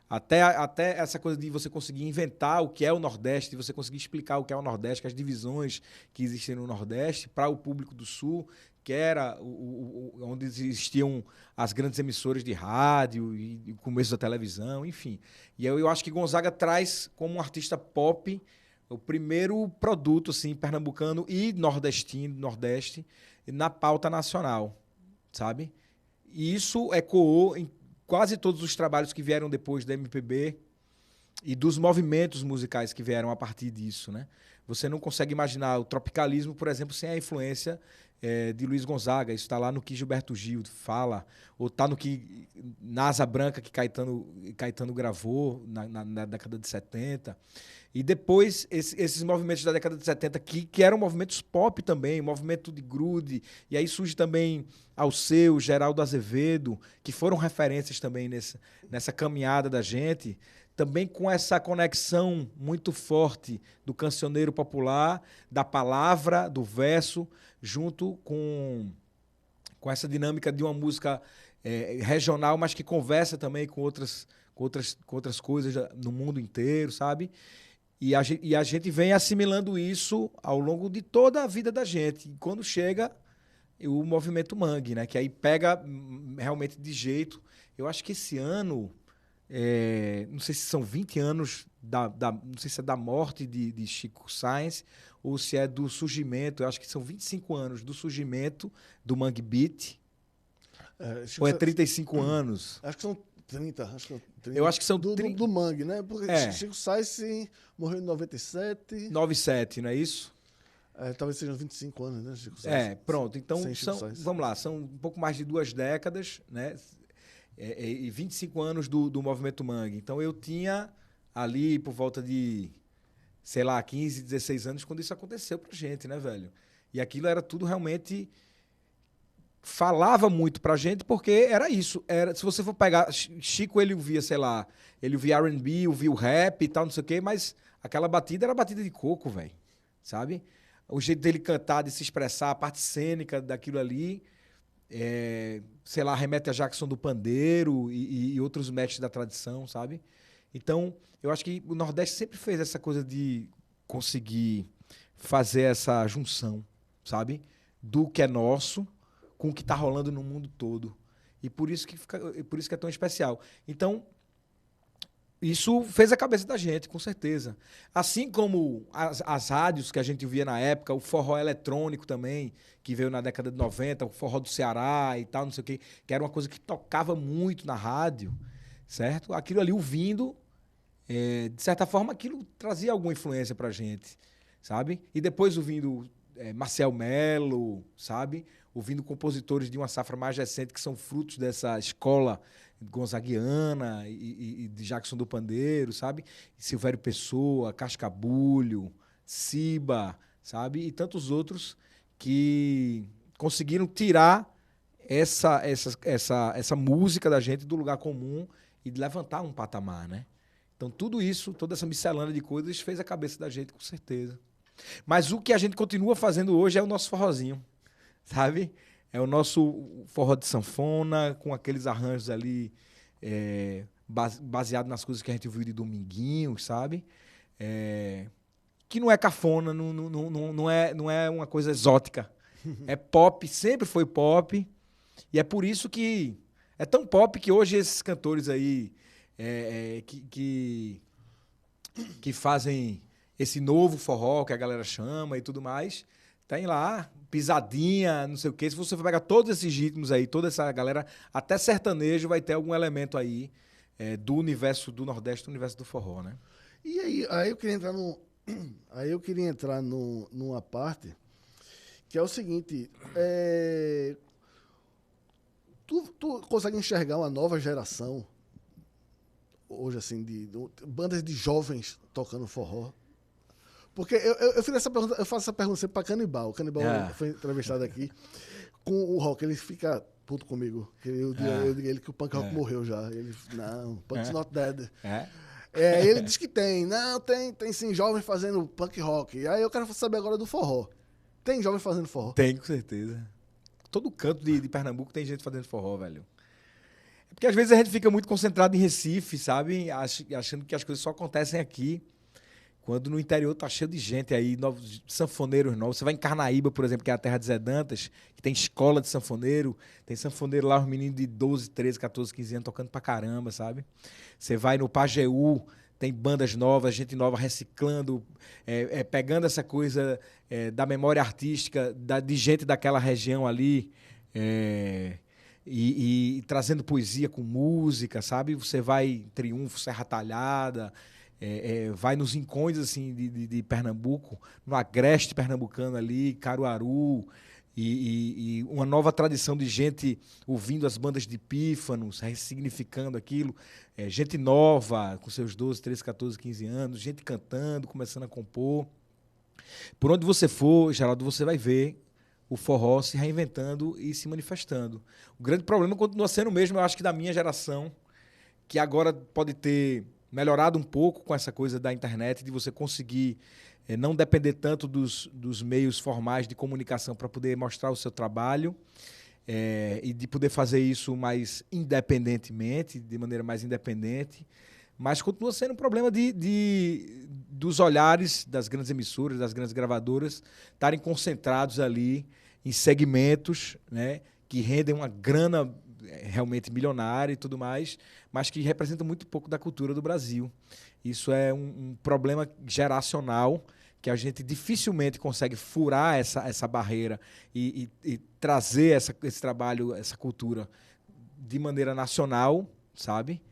Até essa coisa de você conseguir inventar o que é o Nordeste, de você conseguir explicar o que é o Nordeste, que as divisões que existem no Nordeste para o público do Sul, que era onde existiam as grandes emissoras de rádio e o começo da televisão, enfim. E eu acho que Gonzaga traz como um artista pop o primeiro produto assim, pernambucano e nordestino, Nordeste, na pauta nacional, sabe? E isso ecoou em quase todos os trabalhos que vieram depois da MPB e dos movimentos musicais que vieram a partir disso, né? Você não consegue imaginar o tropicalismo, por exemplo, sem a influência de Luiz Gonzaga. Isso está lá no que Gilberto Gil fala, ou está no que na Asa Branca que Caetano gravou na década de 70. E depois, esses movimentos da década de 70, que eram movimentos pop também, movimento de grude, e aí surge também Alceu, Geraldo Azevedo, que foram referências também nessa caminhada da gente, também com essa conexão muito forte do cancioneiro popular, da palavra, do verso, junto com essa dinâmica de uma música regional, mas que conversa também com outras coisas no mundo inteiro, sabe? E a gente vem assimilando isso ao longo de toda a vida da gente. E quando chega o movimento Mangue, né? Que aí pega realmente de jeito. Eu acho que esse ano, não sei se são 20 anos, não sei se é da morte de Chico Science ou se é do surgimento. Eu acho que são 25 anos do surgimento do Mangue Beat. Ou é 35 anos? Acho que são 30. Eu acho que são do Mangue, né? Porque Chico Science morreu em 97. 97, não é isso? Talvez sejam 25 anos, né, Chico Science? Pronto. Então, vamos lá, são um pouco mais de 2 décadas, né? E 25 anos do movimento Mangue. Então, eu tinha ali por volta de, sei lá, 15, 16 anos quando isso aconteceu pra gente, né, velho? E aquilo era tudo realmente... falava muito pra gente porque era isso. Se você for pegar... Chico, ele ouvia, sei lá, ele ouvia R&B, ouvia o rap e tal, não sei o quê, mas aquela batida era batida de coco, velho. Sabe? O jeito dele cantar, de se expressar, a parte cênica daquilo ali, sei lá, remete a Jackson do Pandeiro e outros mestres da tradição, sabe? Então, eu acho que o Nordeste sempre fez essa coisa de conseguir fazer essa junção, sabe? Do que é nosso com o que está rolando no mundo todo. E por isso que é tão especial. Então, isso fez a cabeça da gente, com certeza. Assim como as rádios que a gente via na época, o forró eletrônico também, que veio na década de 90, o forró do Ceará e tal, não sei o quê, que era uma coisa que tocava muito na rádio, certo? Aquilo ali, ouvindo, de certa forma, aquilo trazia alguma influência pra gente, sabe? E depois ouvindo Marcel Melo, sabe? Ouvindo compositores de uma safra mais recente que são frutos dessa escola gonzaguiana e de Jackson do Pandeiro, sabe? Silvério Pessoa, Cascabulho, Ciba, sabe? E tantos outros que conseguiram tirar essa música da gente do lugar comum e de levantar um patamar, né? Então tudo isso, toda essa miscelânea de coisas fez a cabeça da gente, com certeza. Mas o que a gente continua fazendo hoje é o nosso forrozinho, sabe? É o nosso forró de sanfona, com aqueles arranjos ali baseado nas coisas que a gente viu de Dominguinho, sabe? Que não é cafona, não é uma coisa exótica. É pop, sempre foi pop. E é por isso que é tão pop que hoje esses cantores aí que fazem esse novo forró que a galera chama e tudo mais, tem lá pisadinha, não sei o quê. Se você for pegar todos esses ritmos aí, toda essa galera, até sertanejo vai ter algum elemento aí do universo do Nordeste, do universo do forró, né? E aí eu queria entrar numa parte que é o seguinte, tu consegue enxergar uma nova geração hoje, assim, de bandas de jovens tocando forró? Porque eu fiz essa pergunta, eu faço essa pergunta sempre pra Canibal. O Canibal foi entrevistado aqui com o rock, ele fica puto comigo. Eu digo a ele que o punk rock morreu já. Ele, não, punk's not dead. Ele diz que tem. Não, tem sim, jovem fazendo punk rock. E aí eu quero saber agora do forró. Tem jovem fazendo forró? Tem, com certeza. Todo canto de Pernambuco tem gente fazendo forró, velho. É porque às vezes a gente fica muito concentrado em Recife, sabe? Achando que as coisas só acontecem aqui. Quando no interior tá cheio de gente aí, novos sanfoneiros novos. Você vai em Carnaíba, por exemplo, que é a terra de Zé Dantas, que tem escola de sanfoneiro. Tem sanfoneiro lá, os meninos de 12, 13, 14, 15 anos tocando pra caramba, sabe? Você vai no Pajeú, tem bandas novas, gente nova reciclando, pegando essa coisa da memória artística de gente daquela região ali, e trazendo poesia com música, sabe? Você vai em Triunfo, Serra Talhada, vai nos rincões assim, de Pernambuco, no agreste pernambucano ali, Caruaru, e uma nova tradição de gente ouvindo as bandas de pífanos, ressignificando aquilo, gente nova, com seus 12, 13, 14, 15 anos, gente cantando, começando a compor. Por onde você for, Geraldo, você vai ver o forró se reinventando e se manifestando. O grande problema continua sendo o mesmo, eu acho que da minha geração, que agora pode ter melhorado um pouco com essa coisa da internet, de você conseguir não depender tanto dos meios formais de comunicação para poder mostrar o seu trabalho, e de poder fazer isso mais independentemente, de maneira mais independente, mas continua sendo um problema dos olhares das grandes emissoras, das grandes gravadoras, estarem concentrados ali em segmentos, né, que rendem uma grana realmente milionária e tudo mais, mas que representam muito pouco da cultura do Brasil. Isso é um problema geracional que a gente dificilmente consegue furar essa barreira e trazer esse trabalho, essa cultura de maneira nacional, sabe?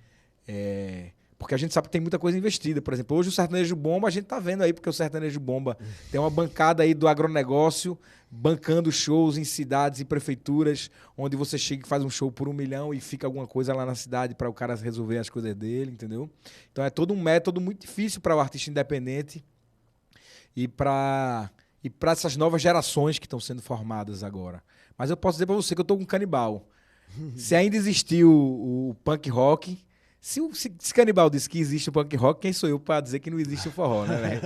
Porque a gente sabe que tem muita coisa investida. Por exemplo, hoje o Sertanejo Bomba, a gente tá vendo aí, porque o Sertanejo Bomba tem uma bancada aí do agronegócio, bancando shows em cidades e prefeituras, onde você chega e faz um show por 1 milhão e fica alguma coisa lá na cidade para o cara resolver as coisas dele, entendeu? Então é todo um método muito difícil para o artista independente e para essas novas gerações que estão sendo formadas agora. Mas eu posso dizer para você que eu tô com um Canibal. Se ainda existiu o punk rock, se Canibal disse que existe o punk rock, quem sou eu para dizer que não existe o forró, né, velho?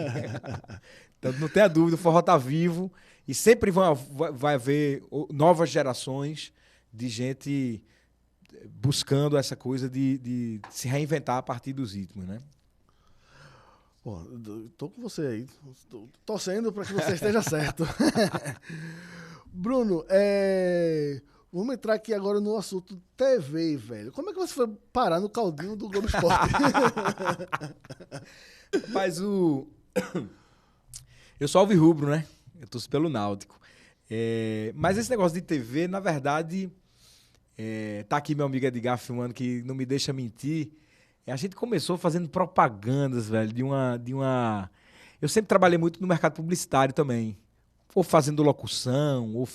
Então não tenha dúvida, o forró tá vivo e sempre vai haver novas gerações de gente buscando essa coisa de se reinventar a partir dos ritmos, né? Pô, tô com você aí, tô torcendo para que você esteja certo. Bruno, vamos entrar aqui agora no assunto TV, velho. Como é que você foi parar no caldinho do Globo Esporte? Mas eu sou alvirrubro, né? Eu torço pelo Náutico. Mas esse negócio de TV, na verdade, tá aqui meu amigo Edgar filmando, que não me deixa mentir. A gente começou fazendo propagandas, velho, de uma... Eu sempre trabalhei muito no mercado publicitário também. Ou fazendo locução, ou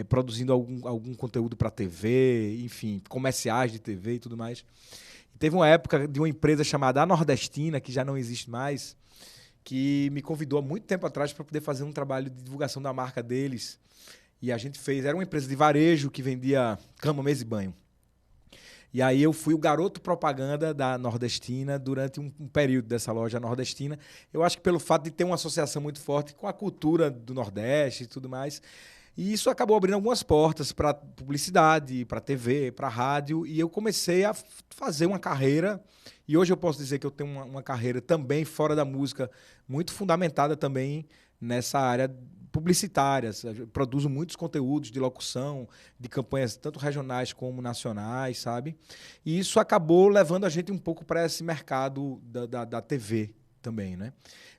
produzindo algum conteúdo para TV, enfim, comerciais de TV e tudo mais. E teve uma época de uma empresa chamada A Nordestina, que já não existe mais, que me convidou há muito tempo atrás para poder fazer um trabalho de divulgação da marca deles. E a gente fez... Era uma empresa de varejo que vendia cama, mesa e banho. E aí eu fui o garoto propaganda da Nordestina durante um período dessa loja nordestina. Eu acho que pelo fato de ter uma associação muito forte com a cultura do Nordeste e tudo mais. E isso acabou abrindo algumas portas para publicidade, para TV, para rádio. E eu comecei a fazer uma carreira. E hoje eu posso dizer que eu tenho uma carreira também fora da música, muito fundamentada também nessa área publicitária. Eu produzo muitos conteúdos de locução, de campanhas tanto regionais como nacionais, sabe? E isso acabou levando a gente um pouco para esse mercado da TV também, né?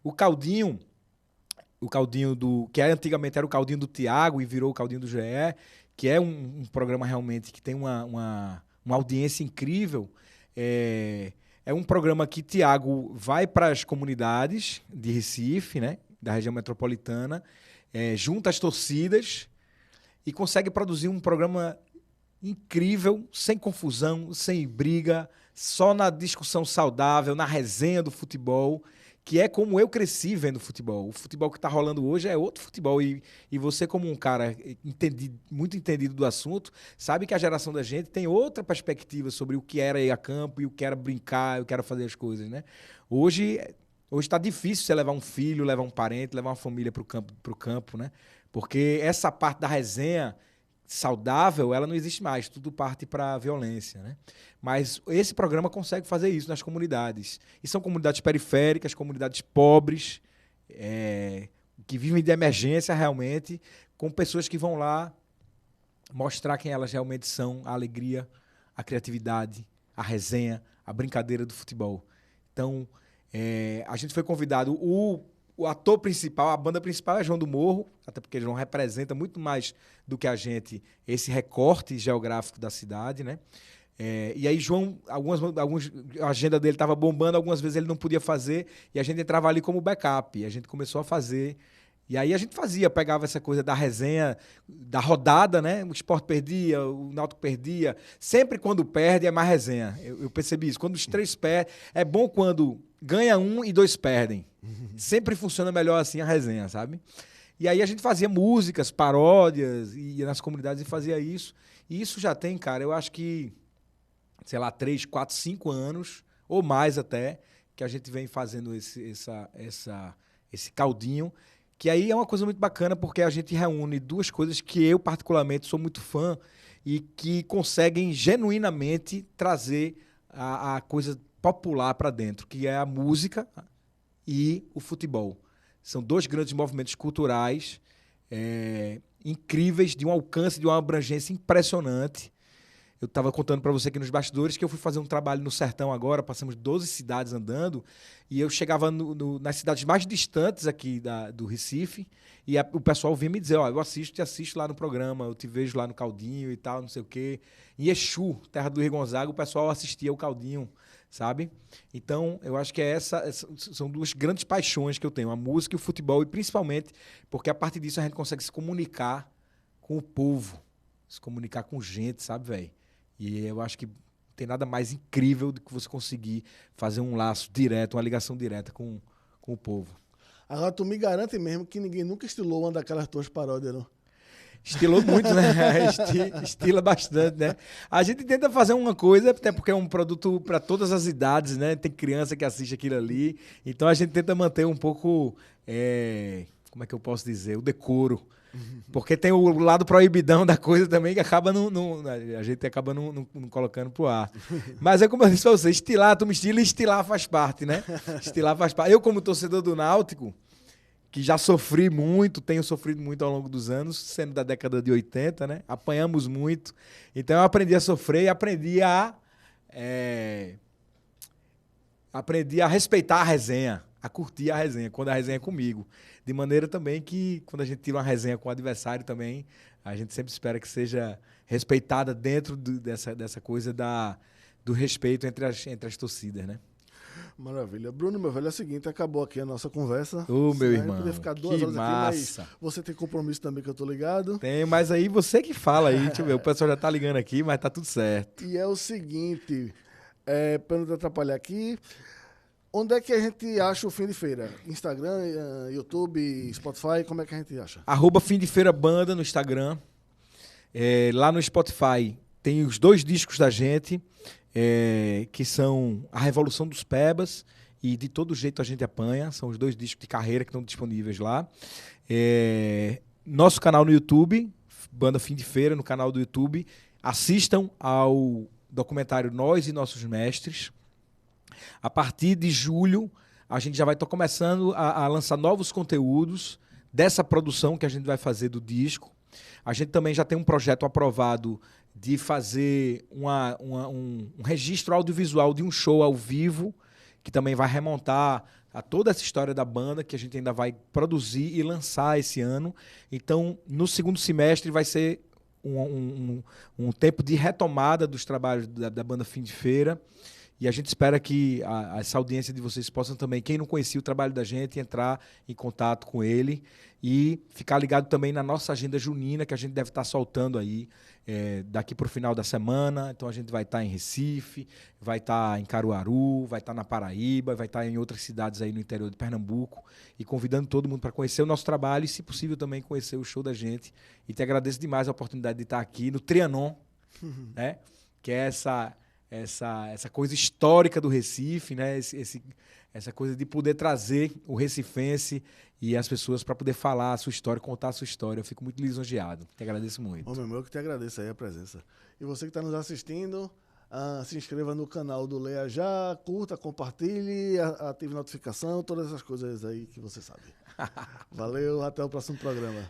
O Caldinho que antigamente era o Caldinho do Tiago e virou o Caldinho do GE, que é um programa realmente que tem uma audiência incrível, É um programa que Tiago vai para as comunidades de Recife, né, da região metropolitana, junta as torcidas e consegue produzir um programa incrível, sem confusão, sem briga, só na discussão saudável, na resenha do futebol, que é como eu cresci vendo futebol. O futebol que está rolando hoje é outro futebol. E você, como um cara muito entendido do assunto, sabe que a geração da gente tem outra perspectiva sobre o que era ir a campo e o que era brincar, o que era fazer as coisas, né? Hoje está difícil você levar um filho, levar um parente, levar uma família para o campo, né? Porque essa parte da resenha saudável, ela não existe mais, tudo parte para a violência, né? Mas esse programa consegue fazer isso nas comunidades. E são comunidades periféricas, comunidades pobres, que vivem de emergência realmente, com pessoas que vão lá mostrar quem elas realmente são, a alegria, a criatividade, a resenha, a brincadeira do futebol. Então, a gente foi convidado, o ator principal, a banda principal é João do Morro, até porque João representa muito mais do que a gente esse recorte geográfico da cidade, né? E aí João, a agenda dele estava bombando, algumas vezes ele não podia fazer, e a gente entrava ali como backup, e a gente começou a fazer. E aí a gente pegava essa coisa da resenha, da rodada, né? O Sport perdia, o Náutico perdia. Sempre quando perde é mais resenha. Eu percebi isso. Quando os 3 perdem, é bom quando ganha 1 e 2 perdem. Sempre funciona melhor assim a resenha, sabe? E aí a gente fazia músicas, paródias, e ia nas comunidades e fazia isso. E isso já tem, cara, eu acho que, sei lá, 3, 4, 5 anos, ou mais até, que a gente vem fazendo esse caldinho, que aí é uma coisa muito bacana, porque a gente reúne 2 coisas que eu, particularmente, sou muito fã e que conseguem genuinamente trazer a coisa popular para dentro, que é a música e o futebol. São 2 grandes movimentos culturais incríveis, de um alcance, de uma abrangência impressionante. Eu estava contando para você aqui nos bastidores que eu fui fazer um trabalho no sertão agora, passamos 12 cidades andando, e eu chegava nas cidades mais distantes aqui do Recife, e o pessoal vinha me dizer, ó, eu te assisto lá no programa, eu te vejo lá no Caldinho e tal, não sei o quê. Em Exu, terra do Rio Gonzaga, o pessoal assistia o Caldinho, sabe? Então, eu acho que são 2 grandes paixões que eu tenho, a música e o futebol, e principalmente porque a partir disso a gente consegue se comunicar com o povo, se comunicar com gente, sabe, velho? E eu acho que não tem nada mais incrível do que você conseguir fazer um laço direto, uma ligação direta com o povo. Agora, tu me garante mesmo que ninguém nunca estilou uma daquelas tuas paródias, não? Estilou muito, né? Estila bastante, né? A gente tenta fazer uma coisa, até porque é um produto para todas as idades, né? Tem criança que assiste aquilo ali. Então a gente tenta manter um pouco, como é que eu posso dizer? O decoro. Porque tem o lado proibidão da coisa também que acaba a gente acaba não colocando pro ar. Mas é como eu disse pra você, estilar, tu me estila e estilar faz parte, né? Estilar faz parte. Eu, como torcedor do Náutico, que já tenho sofrido muito ao longo dos anos, sendo da década de 80, né? Apanhamos muito. Então eu aprendi a sofrer e aprendi a respeitar a resenha, a curtir a resenha, quando a resenha é comigo. De maneira também que, quando a gente tira uma resenha com o adversário também, a gente sempre espera que seja respeitada dentro dessa coisa do respeito entre as torcidas, né? Maravilha. Bruno, meu velho, é o seguinte, acabou aqui a nossa conversa. Meu irmão, podia ficar 2 horas massa. Aqui, mas você tem compromisso também que eu tô ligado. Tem, mas aí você que fala aí, deixa eu ver, o pessoal já tá ligando aqui, mas tá tudo certo. E é o seguinte, para não te atrapalhar aqui, onde é que a gente acha o Fim de Feira? Instagram, YouTube, Spotify, como é que a gente acha? @Fim de Feira Banda no Instagram. Lá no Spotify tem os 2 discos da gente, que são A Revolução dos Pebas e De Todo Jeito a Gente Apanha. São os 2 discos de carreira que estão disponíveis lá. Nosso canal no YouTube, Banda Fim de Feira, no canal do YouTube. Assistam ao documentário Nós e Nossos Mestres. A partir de julho, a gente já vai estar começando a lançar novos conteúdos dessa produção que a gente vai fazer do disco. A gente também já tem um projeto aprovado de fazer um registro audiovisual de um show ao vivo, que também vai remontar a toda essa história da banda, que a gente ainda vai produzir e lançar esse ano. Então, no segundo semestre vai ser um tempo de retomada dos trabalhos da banda Fim de Feira. E a gente espera que essa audiência de vocês possam também, quem não conhecia o trabalho da gente, entrar em contato com ele e ficar ligado também na nossa agenda junina, que a gente deve estar soltando aí daqui para o final da semana. Então a gente vai estar em Recife, vai estar em Caruaru, vai estar na Paraíba, vai estar em outras cidades aí no interior de Pernambuco e convidando todo mundo para conhecer o nosso trabalho e, se possível, também conhecer o show da gente. E te agradeço demais a oportunidade de estar aqui no Trianon, né? Que é essa coisa histórica do Recife, né? Essa coisa de poder trazer o recifense e as pessoas para poder falar a sua história, contar a sua história. Eu fico muito lisonjeado. Te agradeço muito. Ô, meu irmão, eu que te agradeço aí a presença. E você que está nos assistindo, se inscreva no canal do Leia Já, curta, compartilhe, ative notificação, todas essas coisas aí que você sabe. Valeu, até o próximo programa.